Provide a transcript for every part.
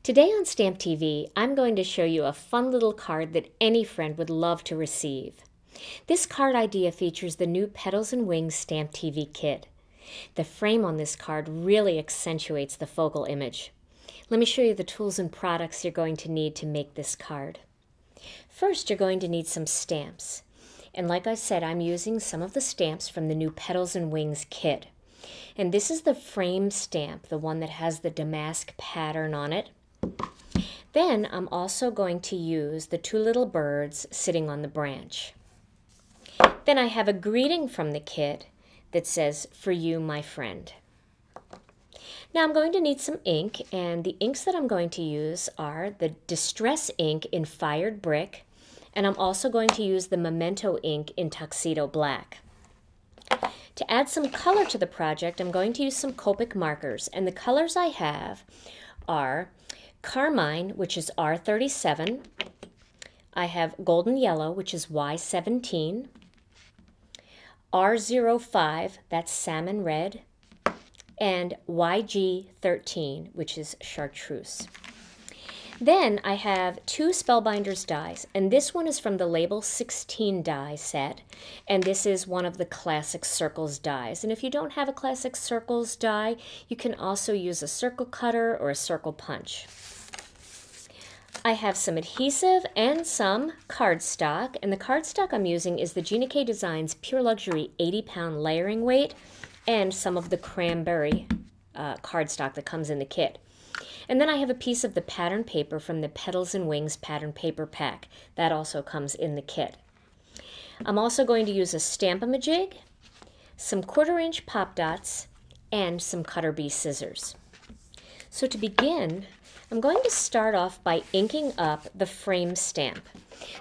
Today on Stamp TV, I'm going to show you a fun little card that any friend would love to receive. This card idea features the new Petals and Wings Stamp TV kit. The frame on this card really accentuates the focal image. Let me show you the tools and products you're going to need to make this card. First, you're going to need some stamps. And like I said, I'm using some of the stamps from the new Petals and Wings kit. And this is the frame stamp, the one that has the damask pattern on it. Then I'm also going to use the two little birds sitting on the branch. Then I have a greeting from the kit that says, "For you, my friend." Now I'm going to need some ink, and the inks that I'm going to use are the Distress ink in Fired Brick, and I'm also going to use the Memento ink in Tuxedo Black. To add some color to the project, I'm going to use some Copic markers, and the colors I have are Carmine, which is R37. I have Golden Yellow, which is Y17. R05, that's Salmon Red. And YG13, which is Chartreuse. Then I have two Spellbinders dies, and this one is from the Label 16 die set, and this is one of the Classic Circles dies. And if you don't have a Classic Circles die, you can also use a circle cutter or a circle punch. I have some adhesive and some cardstock, and the cardstock I'm using is the Gina Designs Pure Luxury 80-pound layering weight, and some of the cranberry cardstock that comes in the kit. And then I have a piece of the pattern paper from the Petals and Wings pattern paper pack. That also comes in the kit. I'm also going to use a Stamp-A-Majig, some 1/4-inch pop dots, and some Cutter Bee scissors. So to begin, I'm going to start off by inking up the frame stamp.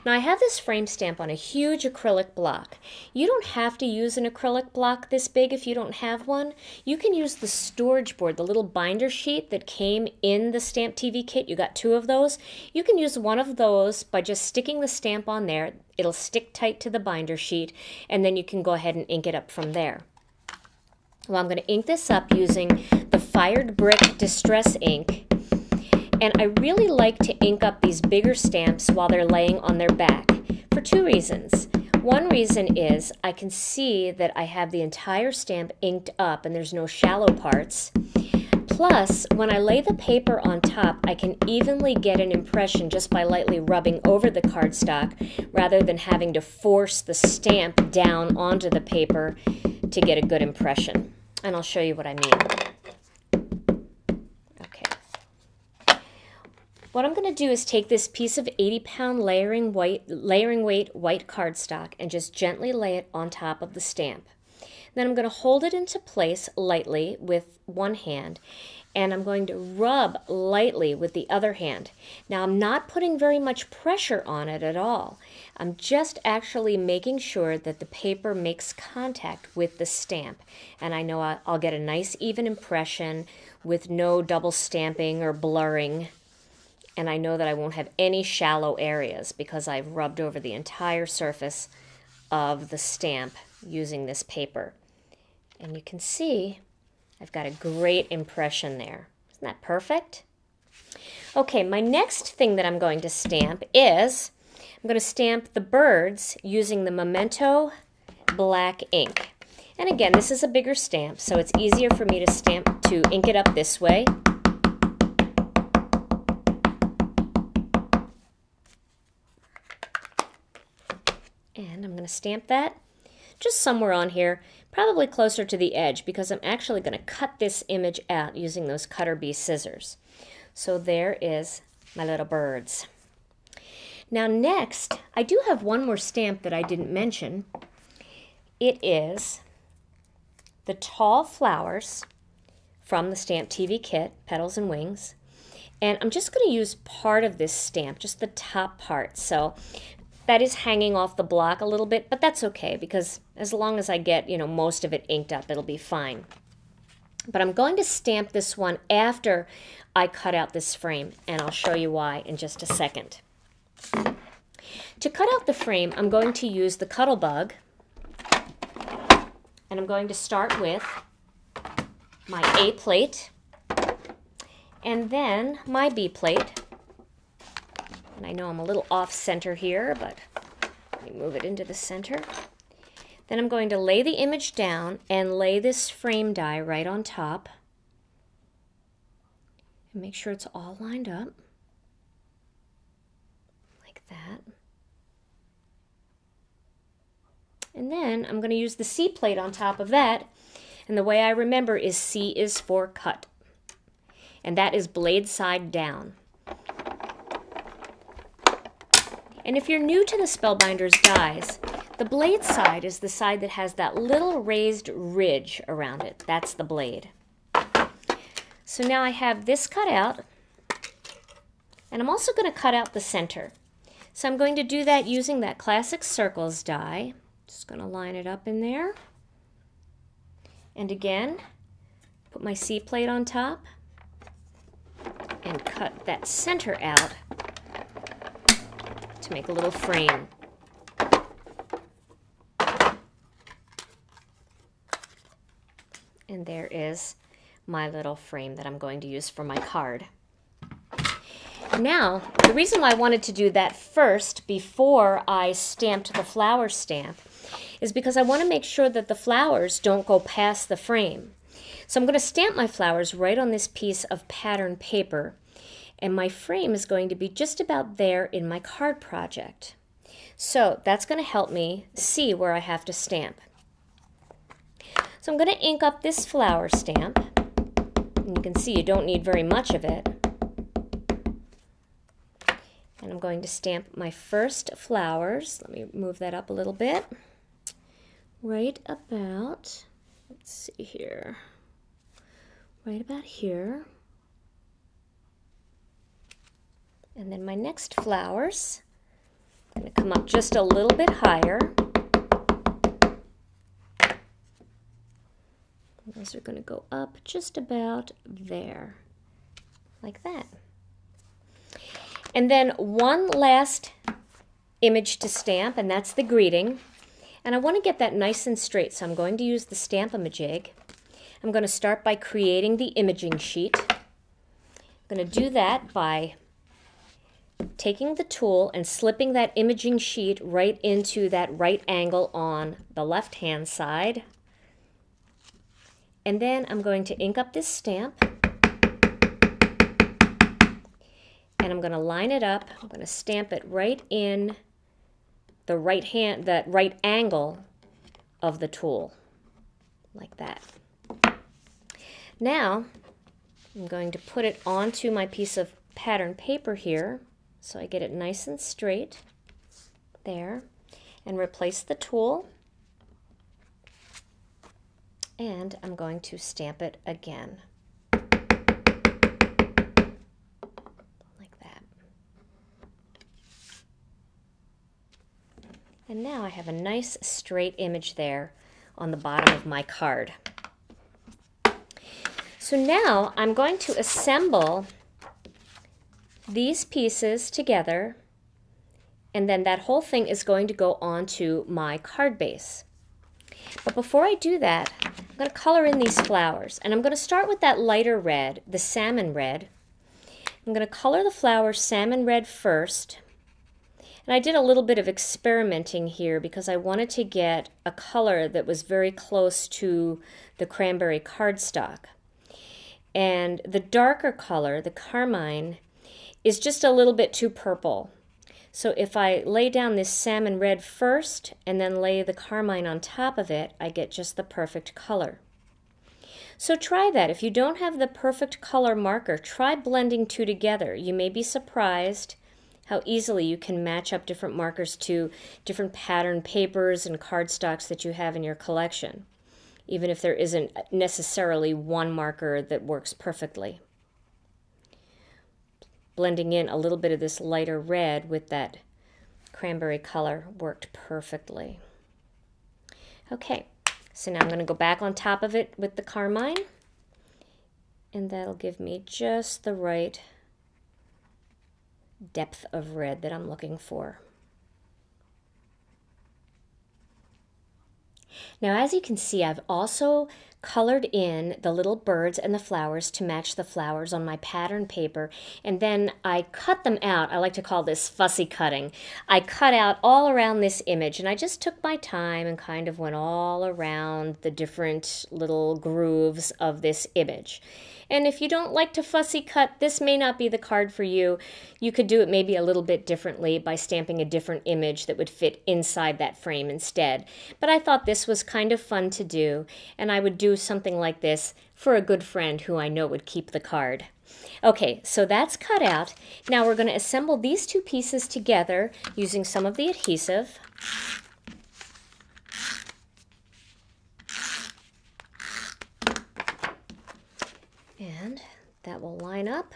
Now I have this frame stamp on a huge acrylic block. You don't have to use an acrylic block this big if you don't have one. You can use the storage board, the little binder sheet that came in the Stamp TV kit. You got two of those. You can use one of those by just sticking the stamp on there. It'll stick tight to the binder sheet, and then you can go ahead and ink it up from there. Well, I'm going to ink this up using the Fired Brick Distress ink. And I really like to ink up these bigger stamps while they're laying on their back for two reasons. One reason is I can see that I have the entire stamp inked up and there's no shallow parts. Plus, when I lay the paper on top, I can evenly get an impression just by lightly rubbing over the cardstock rather than having to force the stamp down onto the paper to get a good impression. And I'll show you what I mean. What I'm going to do is take this piece of 80-pound layering weight white cardstock and just gently lay it on top of the stamp. Then I'm going to hold it into place lightly with one hand, and I'm going to rub lightly with the other hand. Now I'm not putting very much pressure on it at all. I'm just actually making sure that the paper makes contact with the stamp, and I know I'll get a nice even impression with no double stamping or blurring. And I know that I won't have any shallow areas because I've rubbed over the entire surface of the stamp using this paper. And you can see I've got a great impression there. Isn't that perfect? Okay, my next thing that I'm going to stamp is I'm going to stamp the birds using the Memento black ink. And again, this is a bigger stamp, so it's easier for me to ink it up this way. And I'm going to stamp that just somewhere on here, probably closer to the edge, because I'm actually going to cut this image out using those Cutter Bee scissors. So there is my little birds. Now next, I do have one more stamp that I didn't mention. It is the Tall Flowers from the Stamp TV kit, Petals and Wings. And I'm just going to use part of this stamp, just the top part. So that is hanging off the block a little bit, but that's okay because as long as I get, most of it inked up, it'll be fine. But I'm going to stamp this one after I cut out this frame, and I'll show you why in just a second. To cut out the frame, I'm going to use the Cuttlebug, and I'm going to start with my A plate, And then my B plate. And I know I'm a little off center here, but let me move it into the center. Then I'm going to lay the image down and lay this frame die right on top. And make sure it's all lined up. Like that. And then I'm going to use the C plate on top of that. And the way I remember is C is for cut. And that is blade side down. And if you're new to the Spellbinders dies, the blade side is the side that has that little raised ridge around it. That's the blade. So now I have this cut out, and I'm also going to cut out the center. So I'm going to do that using that classic circles die. Just going to line it up in there. And again, put my C plate on top and cut that center out to make a little frame. And there is my little frame that I'm going to use for my card. Now, the reason why I wanted to do that first before I stamped the flower stamp is because I want to make sure that the flowers don't go past the frame. So I'm going to stamp my flowers right on this piece of pattern paper, and my frame is going to be just about there in my card project. So that's going to help me see where I have to stamp. So I'm going to ink up this flower stamp, and you can see you don't need very much of it. And I'm going to stamp my first flowers. Let me move that up a little bit. Right about, let's see here, right about here. And then my next flowers, I'm going to come up just a little bit higher. Those are going to go up just about there, like that. And then one last image to stamp, and that's the greeting. And I want to get that nice and straight, so I'm going to use the Stamp-A-Majig. I'm going to start by creating the imaging sheet. I'm going to do that by taking the tool and slipping that imaging sheet right into that right angle on the left-hand side. And then I'm going to ink up this stamp. And I'm going to line it up. I'm going to stamp it right in the that right angle of the tool, like that. Now, I'm going to put it onto my piece of pattern paper here, so I get it nice and straight there, and replace the tool. And I'm going to stamp it again. And now I have a nice straight image there on the bottom of my card. So now I'm going to assemble these pieces together, and then that whole thing is going to go onto my card base. But before I do that, I'm going to color in these flowers, and I'm going to start with that lighter red, the salmon red. I'm going to color the flowers salmon red first. And I did a little bit of experimenting here because I wanted to get a color that was very close to the cranberry cardstock. And the darker color, the carmine, is just a little bit too purple. So if I lay down this salmon red first and then lay the carmine on top of it, I get just the perfect color. So try that. If you don't have the perfect color marker, try blending two together. You may be surprised how easily you can match up different markers to different pattern papers and cardstocks that you have in your collection, even if there isn't necessarily one marker that works perfectly. Blending in a little bit of this lighter red with that cranberry color worked perfectly. Okay, so now I'm going to go back on top of it with the carmine, and that'll give me just the right depth of red that I'm looking for. Now, as you can see, I've also colored in the little birds and the flowers to match the flowers on my pattern paper, and then I cut them out. I like to call this fussy cutting. I cut out all around this image, and I just took my time and kind of went all around the different little grooves of this image. And if you don't like to fussy cut, this may not be the card for you. You could do it maybe a little bit differently by stamping a different image that would fit inside that frame instead. But I thought this was kind of fun to do, and I would do something like this for a good friend who I know would keep the card. Okay, so that's cut out. Now we're going to assemble these two pieces together using some of the adhesive. And that will line up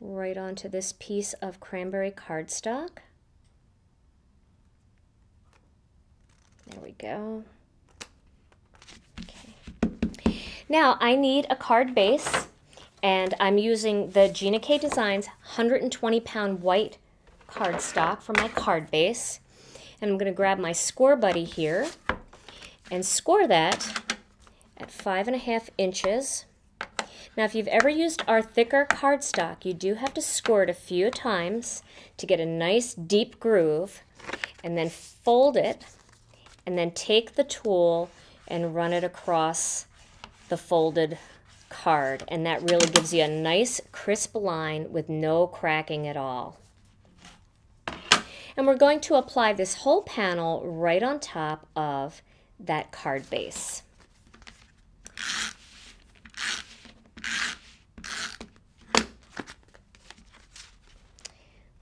right onto this piece of cranberry cardstock. There we go. Okay. Now I need a card base, and I'm using the Gina K Designs 120-pound white cardstock for my card base. And I'm going to grab my score buddy here and score that at 5.5 inches. Now, if you've ever used our thicker cardstock, you do have to score it a few times to get a nice deep groove, and then fold it, and then take the tool and run it across the folded card, and that really gives you a nice crisp line with no cracking at all. And we're going to apply this whole panel right on top of that card base.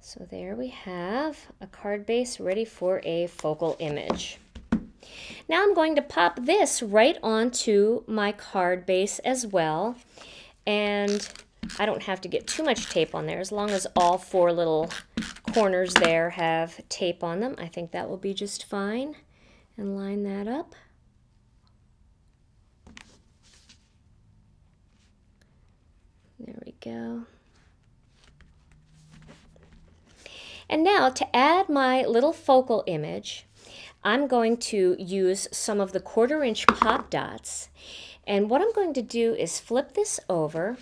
So there we have a card base ready for a focal image. Now I'm going to pop this right onto my card base as well, and I don't have to get too much tape on there. As long as all 4 little corners there have tape on them, I think that will be just fine. And line that up. There we go. And now to add my little focal image, I'm going to use some of the 1/4 inch pop dots. And what I'm going to do is flip this over,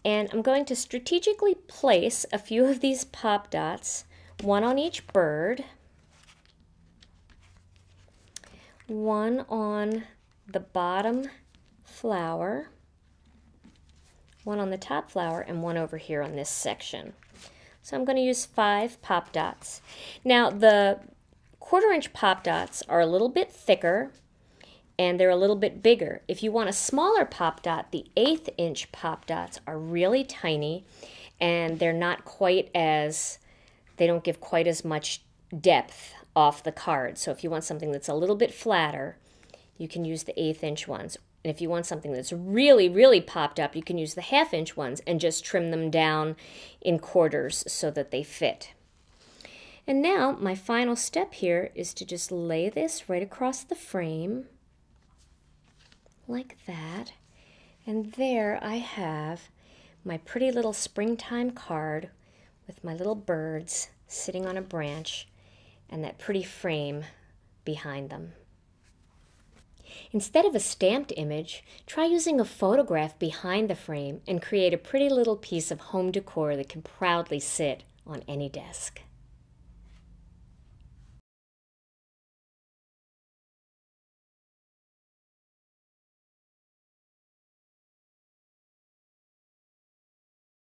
and I'm going to strategically place a few of these pop dots, one on each bird, one on the bottom flower, one on the top flower, and one over here on this section. So I'm going to use 5 pop dots. Now the 1/4 inch pop dots are a little bit thicker and they're a little bit bigger. If you want a smaller pop dot, the 1/8 inch pop dots are really tiny, and they're not quite as, they don't give quite as much depth off the card. So if you want something that's a little bit flatter, you can use the 1/8 inch ones. And if you want something that's really, really popped up, you can use the 1/2 inch ones and just trim them down in quarters so that they fit. And now my final step here is to just lay this right across the frame, like that. And there I have my pretty little springtime card with my little birds sitting on a branch and that pretty frame behind them. Instead of a stamped image, try using a photograph behind the frame and create a pretty little piece of home decor that can proudly sit on any desk.